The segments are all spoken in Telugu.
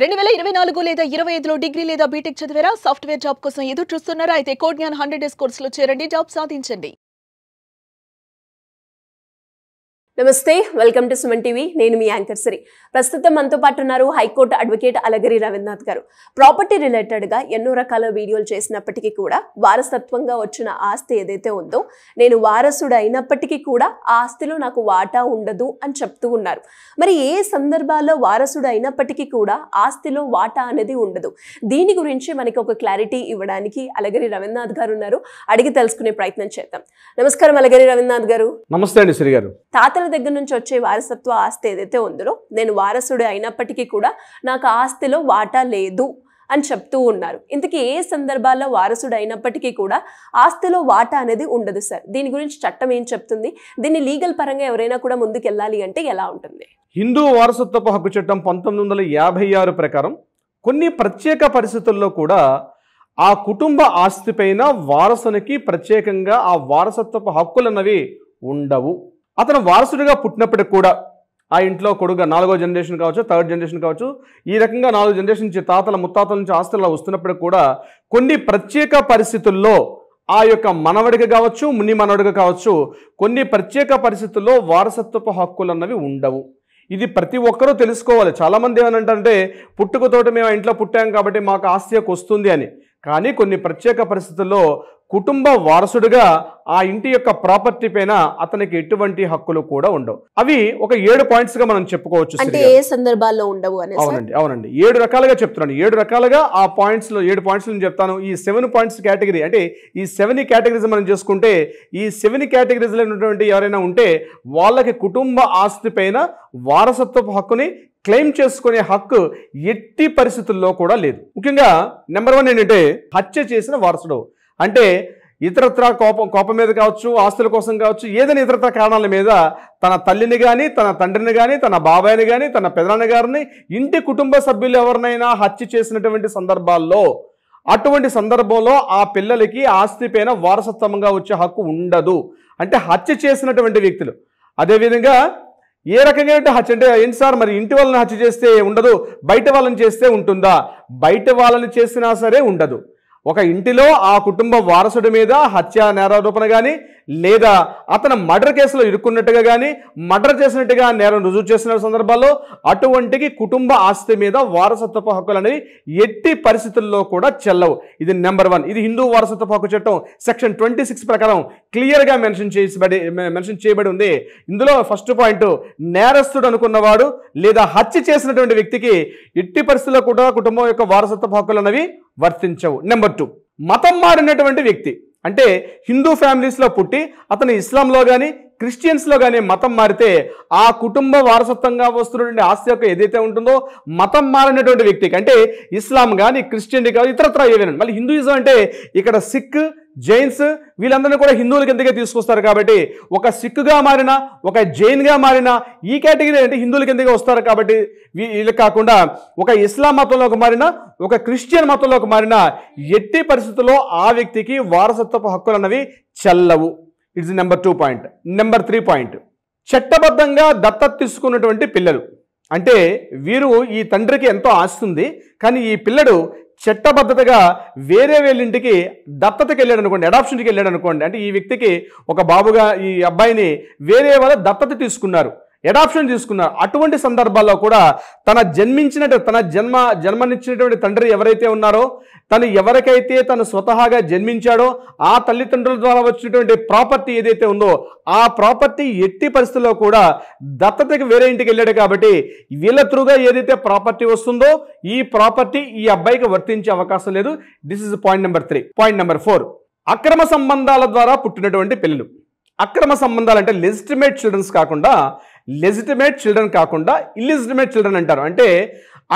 2024 లేదా 25లో డిగ్రీ లేదా బీటెక్ చదివారా? సాఫ్ట్వేర్ జాబ్ కోసం ఎదురు చూస్తున్నారా? అయితే కోడ్ జ్ఞాన్ 100 డేస్ కోర్సులో చేరండి, జాబ్ సాధించండి. నమస్తే, వెల్కమ్ టు సుమన్ టీవీ. నేను మీ యాంకర్ సిరి. ప్రస్తుతం మనతో పాటు ఉన్నారు హైకోర్టు అడ్వకేట్ అలగిరి రవీంద్రనాథ్ గారు. ప్రాపర్టీ రిలేటెడ్గా ఎన్నో రకాల వీడియోలు చేసినప్పటికీ కూడా వారసత్వంగా వచ్చిన ఆస్తి ఏదైతే ఉందో, నేను వారసుడు అయినప్పటికీ కూడా ఆ ఆస్తిలో నాకు వాటా ఉండదు అని చెప్తూ ఉన్నారు. మరి ఏ సందర్భాల్లో వారసుడు అయినప్పటికీ కూడా ఆస్తిలో వాటా అనేది ఉండదు? దీని గురించి మనకి ఒక క్లారిటీ ఇవ్వడానికి అలగిరి రవీంద్రనాథ్ గారు ఉన్నారు. అడిగి తెలుసుకునే ప్రయత్నం చేద్దాం. నమస్కారం అలగిరి రవీంద్రనాథ్ గారు. నమస్తే అండి శ్రీ గారు. తాతల దగ్గర నుంచి వచ్చే వారసత్వ ఆస్తి ఏదైతే ఉందో, నేను వారసుడు అయినప్పటికీ కూడా నాకు ఆస్తిలో వాటా లేదు అని చెప్తూ ఉన్నారు. ఇంతకీ ఏ సందర్భాల్లో వారసుడు అయినప్పటికీ కూడా ఆస్తిలో వాటా అనేది ఉండదు సార్? దీని గురించి చట్టం ఏం చెప్తుంది? దీన్ని లీగల్ పరంగా ఎవరైనా కూడా ముందుకు వెళ్ళాలి అంటే ఎలా ఉంటుంది? హిందూ వారసత్వపు హక్కు చట్టం 1956 ప్రకారం కొన్ని ప్రత్యేక పరిస్థితుల్లో కూడా ఆ కుటుంబ ఆస్తిపైన వారసునికి ప్రత్యేకంగా ఆ వారసత్వపు హక్కులన్నవి ఉండవు. అతను వారసుడిగా పుట్టినప్పటికి కూడా ఆ ఇంట్లో కొడుగా 4వ జనరేషన్ కావచ్చు, 3rd జనరేషన్ కావచ్చు, ఈ రకంగా 4 జనరేషన్ నుంచి తాతల ముత్తాతల నుంచి ఆస్తులు వస్తున్నప్పటికి కూడా కొన్ని ప్రత్యేక పరిస్థితుల్లో ఆ యొక్క మనవడిగా కావచ్చు, ముని మనవడిగా కావచ్చు, కొన్ని ప్రత్యేక పరిస్థితుల్లో వారసత్వపు హక్కులు అన్నవి ఉండవు. ఇది ప్రతి ఒక్కరూ తెలుసుకోవాలి. చాలామంది ఏమనంటే పుట్టుకతోటి మేము ఆ ఇంట్లో పుట్టాం కాబట్టి మాకు ఆస్తి హక్కు వస్తుంది అని. కానీ కొన్ని ప్రత్యేక పరిస్థితుల్లో కుటుంబ వారసుడిగా ఆ ఇంటి యొక్క ప్రాపర్టీ పైన అతనికి ఎటువంటి హక్కులు కూడా ఉండవు. అవి ఒక 7 పాయింట్స్ గా మనం చెప్పుకోవచ్చు. అంటే ఏ సందర్భాల్లో ఉండవు అని? అవునండి 7 రకాలుగా చెప్తున్నాను. 7 రకాలుగా ఆ పాయింట్స్ లో 7 పాయింట్స్ నేను చెప్తాను. ఈ 7 పాయింట్స్ కేటగిరీ అంటే ఈ 7 కేటగిరీస్ మనం చేసుకుంటే, ఈ 7 కేటగిరీస్ లో ఉన్నటువంటి ఎవరైనా ఉంటే వాళ్ళకి కుటుంబ ఆస్తి పైన వారసత్వపు హక్కుని క్లెయిమ్ చేసుకునే హక్కు ఎట్టి పరిస్థితుల్లో కూడా లేదు. ముఖ్యంగా నెంబర్ 1 ఏంటంటే హత్య చేసిన వారసుడు. అంటే ఇతరత్ర కోపం మీద కావచ్చు, ఆస్తుల కోసం కావచ్చు, ఏదైనా ఇతరత్ర కారణాల మీద తన తల్లిని కానీ, తన తండ్రిని కానీ, తన బాబాయిని కానీ, తన పెదనాన్న గారిని, ఇంటి కుటుంబ సభ్యులు ఎవరినైనా హత్య చేసినటువంటి సందర్భాల్లో, అటువంటి సందర్భంలో ఆ పిల్లలకి ఆస్తి పైన వారసత్వంగా వచ్చే హక్కు ఉండదు. అంటే హత్య చేసినటువంటి వ్యక్తులు. అదేవిధంగా ఏ రకంగా హత్య అంటే ఏంటి సార్, మరి ఇంటి వాళ్ళని హత్య చేస్తే ఉండదు, బయట వాళ్ళని చేస్తే ఉంటుందా? బయట వాళ్ళని చేసినా సరే ఉండదు. ఒక ఇంటిలో ఆ కుటుంబ వారసుడి మీద హత్య నేరారోపణ కానీ, లేదా అతను మర్డర్ కేసులో ఇరుక్కున్నట్టుగా కానీ, మర్డర్ చేసినట్టుగా నేరం రుజువు చేసిన సందర్భాల్లో అటువంటికి కుటుంబ ఆస్తి మీద వారసత్వపు హక్కులు అనేవి ఎట్టి పరిస్థితుల్లో కూడా చెల్లవు. ఇది నెంబర్ 1. ఇది హిందూ వారసత్వపు హక్కు చట్టం సెక్షన్ 26 ప్రకారం క్లియర్గా మెన్షన్ చేయబడి ఉంది. ఇందులో ఫస్ట్ పాయింట్, నేరస్తుడు అనుకున్నవాడు లేదా హత్య చేసినటువంటి వ్యక్తికి ఎట్టి పరిస్థితుల్లో కూడా కుటుంబం యొక్క వారసత్వపు హక్కులు అనేవి వర్తించవు. నెంబర్ 2, మతం మారినటువంటి వ్యక్తి. అంటే హిందూ ఫ్యామిలీస్లో పుట్టి అతను ఇస్లాంలో కానీ, క్రిస్టియన్స్లో కానీ మతం మారితే ఆ కుటుంబ వారసత్వంగా వస్తున్నటువంటి ఆస్తి యొక్క ఏదైతే ఉంటుందో, మతం మారినటువంటి వ్యక్తికి అంటే ఇస్లాం కానీ, క్రిస్టియన్ కానీ, ఇతరత్ర ఏవైనా. మళ్ళీ హిందూయిజం అంటే ఇక్కడ సిక్, జైన్స్ వీళ్ళందరినీ కూడా హిందువుల కిందకే తీసుకొస్తారు. కాబట్టి ఒక సిక్గా మారిన, ఒక జైన్గా మారిన ఈ కేటగిరీ అంటే హిందువుల కిందకే వస్తారు. కాబట్టి వీళ్ళకి కాకుండా ఒక ఇస్లాం మతంలోకి మారిన, ఒక క్రిస్టియన్ మతంలోకి మారిన ఎట్టి పరిస్థితుల్లో ఆ వ్యక్తికి వారసత్వపు హక్కులు అన్నవి చెల్లవు. It's number 2 point. Number 3 point, చట్టబద్ధంగా దత్తత తీసుకున్నటువంటి పిల్లలు. అంటే వీరు ఈ తండ్రికి ఎంతో ఆస్తుంది, కానీ ఈ పిల్లడు చట్టబద్ధతగా వేరే ఇంటికి దత్తతకి వెళ్ళాడు అనుకోండి, అడాప్షన్కి వెళ్ళాడు అనుకోండి. అంటే ఈ వ్యక్తికి ఒక బాబుగా ఈ అబ్బాయిని వేరే వాళ్ళ దత్తత తీసుకున్నారు, అడాప్షన్ తీసుకున్నారు. అటువంటి సందర్భాల్లో కూడా జన్మనిచ్చినటువంటి తండ్రి ఎవరైతే ఉన్నారో, తను ఎవరికైతే తను స్వతహాగా జన్మించాడో ఆ తల్లిదండ్రుల ద్వారా వచ్చినటువంటి ప్రాపర్టీ ఏదైతే ఉందో, ఆ ప్రాపర్టీ ఎట్టి పరిస్థితుల్లో కూడా దత్తతకి వేరే ఇంటికి వెళ్ళాడు. కాబట్టి వీళ్ళ త్రూగా ఏదైతే ప్రాపర్టీ వస్తుందో ఈ ప్రాపర్టీ ఈ అబ్బాయికి వర్తించే అవకాశం లేదు. This is point number 3. Point number 4, అక్రమ సంబంధాల ద్వారా పుట్టినటువంటి పిల్లలు. అక్రమ సంబంధాలు అంటే లెజిటిమేట్ చిల్డ్రన్ కాకుండా ఇల్లిజిటిమేట్ చిల్డ్రన్ అంటారు. అంటే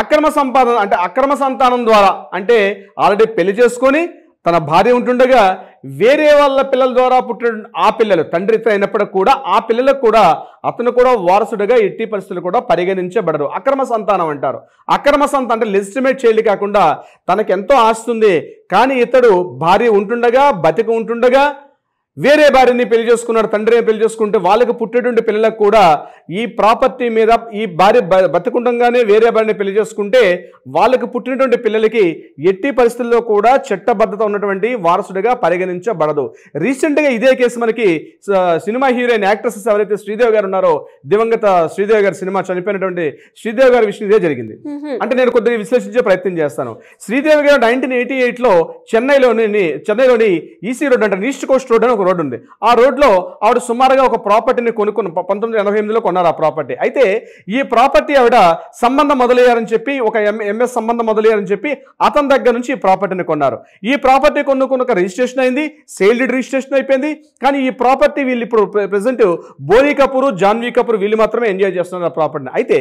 అక్రమ సంపాదన అంటే అక్రమ సంతానం ద్వారా, అంటే ఆల్రెడీ పెళ్లి చేసుకొని తన భార్య ఉంటుండగా వేరే వాళ్ళ పిల్లల ద్వారా పుట్టిన ఆ పిల్లలు తండ్రితో అయినప్పటికీ కూడా ఆ పిల్లలకు కూడా అతను కూడా వారసుడిగా ఎట్టి పరిస్థితులు కూడా పరిగణించబడరు. అక్రమ సంతానం అంటారు. అక్రమ సంతానం అంటే లెజిటిమేట్ చైల్డ్ కాకుండా తనకు ఎంతో ఆస్తుంది, కానీ ఇతడు భార్య ఉంటుండగా, బతికి ఉంటుండగా వేరే భార్యని పెళ్లి చేసుకున్నాడు, తండ్రిని పెళ్లి చేసుకుంటే వాళ్ళకి పుట్టేటువంటి పిల్లలకు కూడా ఈ ప్రాపర్టీ మీద ఈ భార్య బతికుండగానే వేరే భార్యని పెళ్లి చేసుకుంటే వాళ్ళకి పుట్టినటువంటి పిల్లలకి ఎట్టి పరిస్థితుల్లో కూడా చట్టబద్ధత ఉన్నటువంటి వారసుడిగా పరిగణించబడదు. రీసెంట్గా ఇదే కేసు మనకి సినిమా హీరోయిన్ యాక్ట్రెసెస్ ఎవరైతే శ్రీదేవి గారు ఉన్నారో, దివంగత శ్రీదేవి గారి సినిమా చనిపోయినటువంటి శ్రీదేవి గారి విషయం ఇదే జరిగింది. అంటే నేను కొద్దిగా విశ్లేషించే ప్రయత్నం చేస్తాను. శ్రీదేవి గారు 1988లో చెన్నైలోని ఈసీ రోడ్ అంటే ఈస్ట్ కోస్ట్ రోడ్ అని ఒక రోడ్ ఉంది. ఆ రోడ్లో ఆవిడ సుమారుగా ఒక ప్రాపర్టీని కొనుక్కుని 1988లో కొన్నారు ఆ ప్రాపర్టీ. అయితే ఈ ప్రాపర్టీ ఆవిడ సంబంధం మొదలయ్యారని చెప్పి ఒక ఎంఎస్ సంబంధం మొదలయ్యారని చెప్పి అతని దగ్గర నుంచి ఈ ప్రాపర్టీని కొన్నారు. ఈ ప్రాపర్టీ కొనుక్కున్న రిజిస్ట్రేషన్ అయింది, సేల్ డీడ్ రిజిస్ట్రేషన్ అయిపోయింది. కానీ ఈ ప్రాపర్టీ వీళ్ళు ఇప్పుడు ప్రెసెంట్ బోనీ కపూర్, జాన్వీ కపూర్ వీళ్ళు మాత్రమే ఎంజాయ్ చేస్తున్నారు ఆ ప్రాపర్టీని. అయితే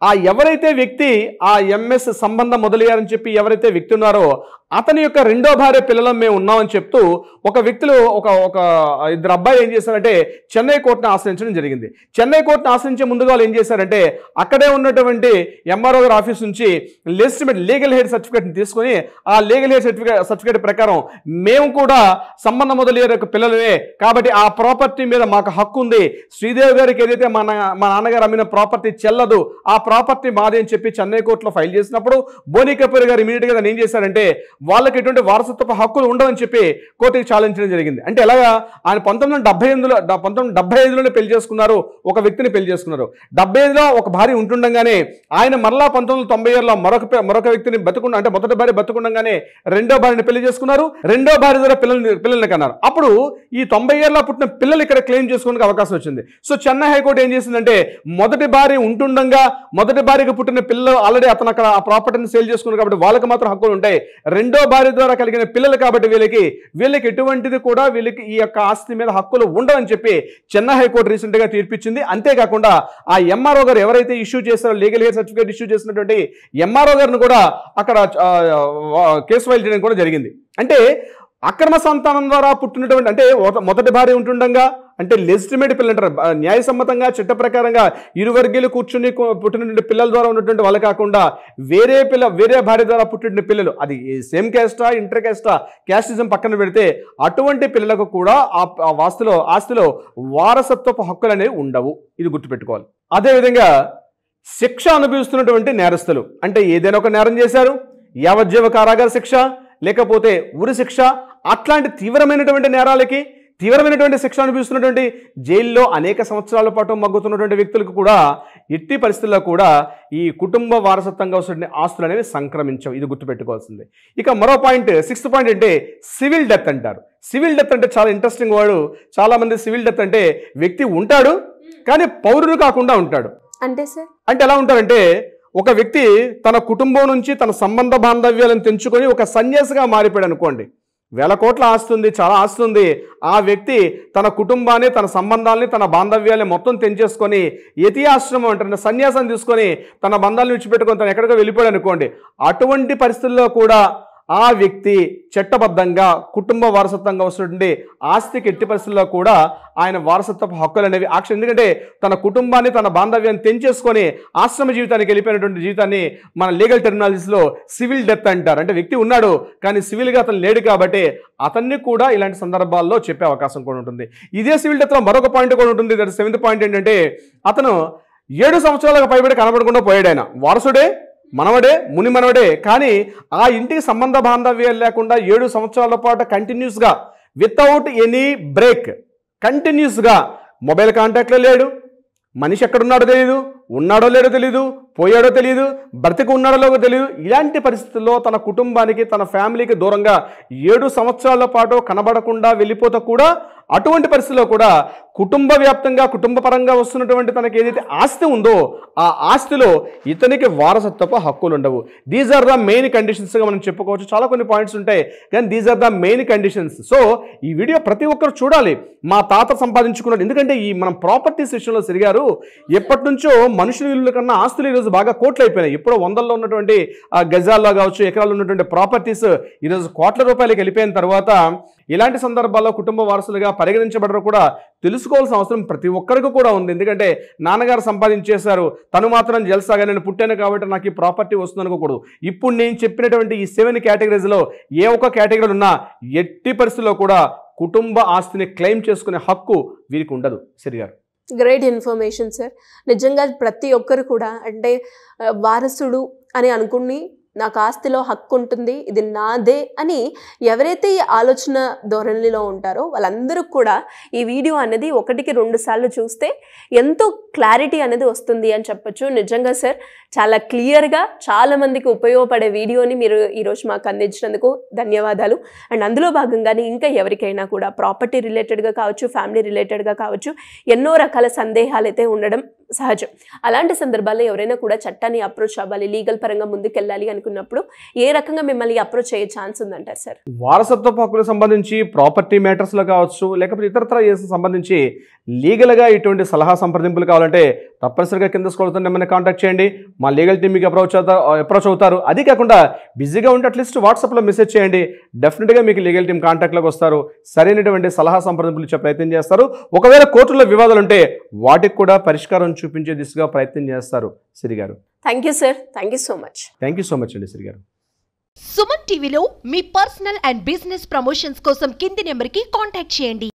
ఆ ఎవరైతే వ్యక్తి ఆ ఎంఎస్ సంబంధం మొదలయ్యారని చెప్పి ఎవరైతే వ్యక్తి ఉన్నారో అతని యొక్క రెండో భార్య పిల్లలం మేము ఉన్నామని చెప్తూ ఒక వ్యక్తులు ఒక ఇద్దరు అబ్బాయిలు ఏం చేశారంటే చెన్నై కోర్టును ఆశ్రయించడం జరిగింది. చెన్నై కోర్టును ఆశ్రయించే ముందుగా వాళ్ళు ఏం చేశారంటే అక్కడే ఉన్నటువంటి ఎంఆర్ఓ గారి ఆఫీస్ నుంచి లెజిటిమేట్ లీగల్ హెయిర్ సర్టిఫికేట్ని తీసుకొని ఆ లీగల్ హెయిర్ సర్టిఫికేట్ ప్రకారం మేము కూడా సంబంధం మొదలయ్యే పిల్లలమే కాబట్టి ఆ ప్రాపర్టీ మీద మాకు హక్కు ఉంది, శ్రీదేవి గారికి ఏదైతే మా నాన్నగారు అమ్మిన ప్రాపర్టీ చెల్లదు, ఆ ప్రాపర్టీ మాది అని చెప్పి చెన్నై కోర్టులో ఫైల్ చేసినప్పుడు బోనీ కపూర్ గారు ఇమీడియట్గా దాన్ని ఏం చేశారంటే వాళ్ళకి ఎటువంటి వారసత్వ హక్కులు ఉండవని చెప్పి కోర్టుకి ఛాలెంజ్ జరిగింది. అంటే ఎలాగా ఆయన 1975లోనే పెళ్లి చేసుకున్నారు, ఒక వ్యక్తిని పెళ్లి చేసుకున్నారు. 75లో ఒక భార్య ఉంటుండగానే ఆయన మరలా 1990లో మరొక వ్యక్తిని అంటే మొదటి భార్య బతుకుండగానే రెండో భార్యని పెళ్లి చేసుకున్నారు. రెండో భార్య ద్వారా పిల్లల్ని కన్నారు. అప్పుడు ఈ 90 ఏళ్ళలో పుట్టిన పిల్లలు ఇక్కడ క్లెయిమ్ చేసుకోవడానికి అవకాశం వచ్చింది. సో చెన్నై హైకోర్టు ఏం చేసిందంటే మొదటి భార్య ఉంటుండగా మొదటి భార్యకు పుట్టిన పిల్లలు ఆల్రెడీ అతను అక్కడ ఆ ప్రాపర్టీని సేల్ చేసుకున్నారు కాబట్టి వాళ్ళకి మాత్రం హక్కులు ఉంటాయి. రెండో భార్య ద్వారా కలిగిన పిల్లలు కాబట్టి వీళ్ళకి ఎటువంటిది కూడా వీళ్ళకి ఈ యొక్క ఆస్తి మీద హక్కులు ఉండవని చెప్పి చెన్నై హైకోర్టు రీసెంట్ గా తీర్పిచ్చింది. అంతేకాకుండా ఆ ఎంఆర్ఓ గారు ఎవరైతే ఇష్యూ చేశారో లీగల్ హెయిర్ సర్టిఫికేట్ ఇష్యూ చేసినటువంటి ఎంఆర్ఓ గారిని కూడా అక్కడ కేసు ఫైల్ చేయడం కూడా జరిగింది. అంటే అక్రమ సంతానం ద్వారా పుట్టినటువంటి అంటే మొదటి భార్య ఉంటుండగా అంటే లెజిటిమేట్ పిల్లలు అంటారు, న్యాయసమ్మతంగా చట్ట ప్రకారంగా ఇరు వర్గీయులు కూర్చుని పుట్టినటువంటి పిల్లల ద్వారా ఉన్నటువంటి వాళ్ళు కాకుండా వేరే భార్య ద్వారా పుట్టిన పిల్లలు, అది సేమ్ క్యాస్టా ఇంటర్ క్యాస్టా క్యాస్టిజం పక్కన పెడితే అటువంటి పిల్లలకు కూడా ఆ ఆస్తిలో వారసత్వపు హక్కులు అనేవి ఉండవు. ఇది గుర్తుపెట్టుకోవాలి. అదేవిధంగా శిక్ష అనుభవిస్తున్నటువంటి నేరస్తులు అంటే ఏదైనా ఒక నేరం చేశారు, యావజ్జీవ కారాగార శిక్ష లేకపోతే ఉరి శిక్ష, అట్లాంటి తీవ్రమైనటువంటి నేరాలకి తీవ్రమైనటువంటి శిక్ష అనుభవిస్తున్నటువంటి జైల్లో అనేక సంవత్సరాల పాటు మగ్గుతున్నటువంటి వ్యక్తులకు కూడా ఎట్టి పరిస్థితుల్లో కూడా ఈ కుటుంబ వారసత్వంగా వస్తున్న ఆస్తులు అనేవి సంక్రమించవు. ఇది గుర్తుపెట్టుకోవాల్సిందే. ఇక మరో పాయింట్ 6th పాయింట్ అంటే సివిల్ డెత్ అంటారు. సివిల్ డెత్ అంటే చాలా ఇంట్రెస్టింగ్ వర్డ్. చాలా మంది సివిల్ డెత్ అంటే వ్యక్తి ఉంటాడు కానీ పౌరుడు కాకుండా ఉంటాడు. అంటే ఎలా ఉంటారంటే ఒక వ్యక్తి తన కుటుంబం నుంచి తన సంబంధ బాంధవ్యాలను తెంచుకొని ఒక సన్యాసిగా మారిపోయాడు అనుకోండి, వేల కోట్ల ఆస్తుంది, చాలా ఆస్తుంది. ఆ వ్యక్తి తన కుటుంబాన్ని, తన సంబంధాలని, తన బాంధవ్యాన్ని మొత్తం తెంచేసుకొని యతి ఆశ్రమం అంటే సన్యాసం తీసుకొని తన బంధాలను విడిచిపెట్టుకొని తను ఎక్కడికో వెళ్ళిపోయాడు అనుకోండి. అటువంటి పరిస్థితుల్లో కూడా ఆ వ్యక్తి చట్టబద్ధంగా కుటుంబ వారసత్వంగా వస్తుండే ఆస్తికి ఎట్టి పరిస్థితుల్లో కూడా ఆయన వారసత్వపు హక్కులు అనేవి ఎందుకంటే తన కుటుంబాన్ని, తన బాంధవ్యాన్ని తెంచేసుకొని ఆశ్రమ జీవితానికి వెళ్ళిపోయినటువంటి జీవితాన్ని మన లీగల్ టెర్మినాలజీస్లో సివిల్ డెత్ అంటారు. అంటే వ్యక్తి ఉన్నాడు కానీ సివిల్గా అతను లేడు కాబట్టి అతన్ని కూడా ఇలాంటి సందర్భాల్లో చెప్పే అవకాశం కూడా ఉంటుంది. ఇదే సివిల్ డెత్లో మరొక పాయింట్ కూడా ఉంటుంది. 7th పాయింట్ ఏంటంటే అతను 7 సంవత్సరాలకు పైబడి కనబడకుండా పోయాడు. ఆయన వారసుడే, మనవడే, ముని మనవడే, కానీ ఆ ఇంటికి సంబంధ బాంధవ్యాలు లేకుండా 7 సంవత్సరాల పాటు కంటిన్యూస్గా వితౌట్ ఎనీ బ్రేక్ కంటిన్యూస్గా మొబైల్ కాంటాక్ట్లో లేడు, మనిషి ఎక్కడున్నాడో తెలియదు, ఉన్నాడో లేడో తెలియదు, పోయాడో తెలియదు, బ్రతికి ఉన్నాడో లేదో తెలియదు. ఇలాంటి పరిస్థితుల్లో తన కుటుంబానికి, తన ఫ్యామిలీకి దూరంగా 7 సంవత్సరాల పాటు కనబడకుండా వెళ్ళిపోతే కూడా అటువంటి పరిస్థితుల్లో కూడా కుటుంబ వ్యాప్తంగా కుటుంబ పరంగా వస్తున్నటువంటి తనకి ఏదైతే ఆస్తి ఉందో ఆ ఆస్తిలో ఇతనికి వారసత్వపు హక్కులు ఉండవు. దీస్ ఆర్ ద మెయిన్ కండిషన్స్గా మనం చెప్పుకోవచ్చు. చాలా కొన్ని పాయింట్స్ ఉంటాయి కానీ these are the main conditions. So ఈ వీడియో ప్రతి ఒక్కరు చూడాలి. మా తాత సంపాదించుకున్నాడు, ఎందుకంటే ఈ మనం ప్రాపర్టీస్ విషయంలో సరిగారు ఎప్పటి నుంచో మనుషుల విలువల కన్నా ఆస్తులు ఈరోజు బాగా కోట్లు అయిపోయినాయి. ఇప్పుడు 100ల్లో ఉన్నటువంటి గజాల్లో కావచ్చు, ఎకరాల్లో ఉన్నటువంటి ప్రాపర్టీస్ ఈరోజు కోట్ల రూపాయలకి వెళ్ళిపోయిన తర్వాత ఇలాంటి సందర్భాల్లో కుటుంబ వారసులుగా పరిగణించబడరు కూడా తెలుసుకోవాల్సిన అవసరం ప్రతి ఒక్కరికి కూడా ఉంది. ఎందుకంటే నాన్నగారు సంపాదించేశారు, తను మాత్రం జల్సాగా నేను పుట్టాను కాబట్టి నాకు ఈ ప్రాపర్టీ వస్తుంది అనుకోకూడదు. ఇప్పుడు నేను చెప్పినటువంటి ఈ 7 కేటగిరీస్లో ఏ ఒక్క కేటగిరీలు ఉన్నా ఎట్టి పరిస్థితుల్లో కూడా కుటుంబ ఆస్తిని క్లెయిమ్ చేసుకునే హక్కు వీరికి ఉండదు సిరి గారు. Great information sir. నిజంగా ప్రతి ఒక్కరు కూడా అంటే వారసుడు అని అనుకుని నాకు ఆస్తిలో హక్కు ఉంటుంది, ఇది నాదే అని ఎవరైతే ఈ ఆలోచన ధోరణిలో ఉంటారో వాళ్ళందరూ కూడా ఈ వీడియో అనేది 1-2 సార్లు చూస్తే ఎంతో క్లారిటీ అనేది వస్తుంది అని చెప్పొచ్చు. నిజంగా సార్ చాలా క్లియర్గా చాలామందికి ఉపయోగపడే వీడియోని మీరు ఈరోజు మాకు అందించినందుకు ధన్యవాదాలు. అండ్ అందులో భాగంగానే ఇంకా ఎవరికైనా కూడా ప్రాపర్టీ రిలేటెడ్గా కావచ్చు, ఫ్యామిలీ రిలేటెడ్గా కావచ్చు, ఎన్నో రకాల సందేహాలు అయితే ఉండడం సహజం. అలాంటి సందర్భాల్లో ఎవరైనా కూడా చట్టాన్ని అప్రోచ్ అవ్వాలి, లీగల్ పరంగా ముందుకెళ్ళాలి అనుకున్నప్పుడు ఏ రకంగా మిమ్మల్ని అప్రోచ్ అయ్యే ఛాన్స్ ఉందంటారు సార్? వారసత్వ హక్కులకు సంబంధించి ప్రాపర్టీ మ్యాటర్స్లో కావచ్చు, లేకపోతే ఇతరత్ర సంబంధించి లీగల్గా ఇటువంటి సలహా సంప్రదింపులు కావాలంటే తప్పనిసరిగా కింద స్క్రోల్ అవుతున్న నెంబర్ని కాంటాక్ట్ చేయండి. మా లీగల్ టీమ్ మీకు అప్రోచ్ అవుతారు. అది కాకుండా బిజీగా ఉంటే అట్లీస్ట్ వాట్సాప్లో మెసేజ్ చేయండి. డెఫినెట్గా మీకు లీగల్ టీమ్ కాంటాక్ట్లోకి వస్తారు, సరైనటువంటి సలహా సంప్రదింపులు ఇచ్చే ప్రయత్నం చేస్తారు. ఒకవేళ కోర్టులో వివాదాలు ఉంటే వాటికి కూడా పరిష్కారం చూపించే దిశగా ప్రయత్నం చేస్తారు సిరి గారు. Thank you sir. Thank you so much. Thank you so much అండి సిరి గారు. సుమన్ టీవీలో మీ పర్సనల్ అండ్ బిజినెస్ ప్రమోషన్స్ కోసం కింది నెంబర్కి కాంటాక్ట్ చేయండి.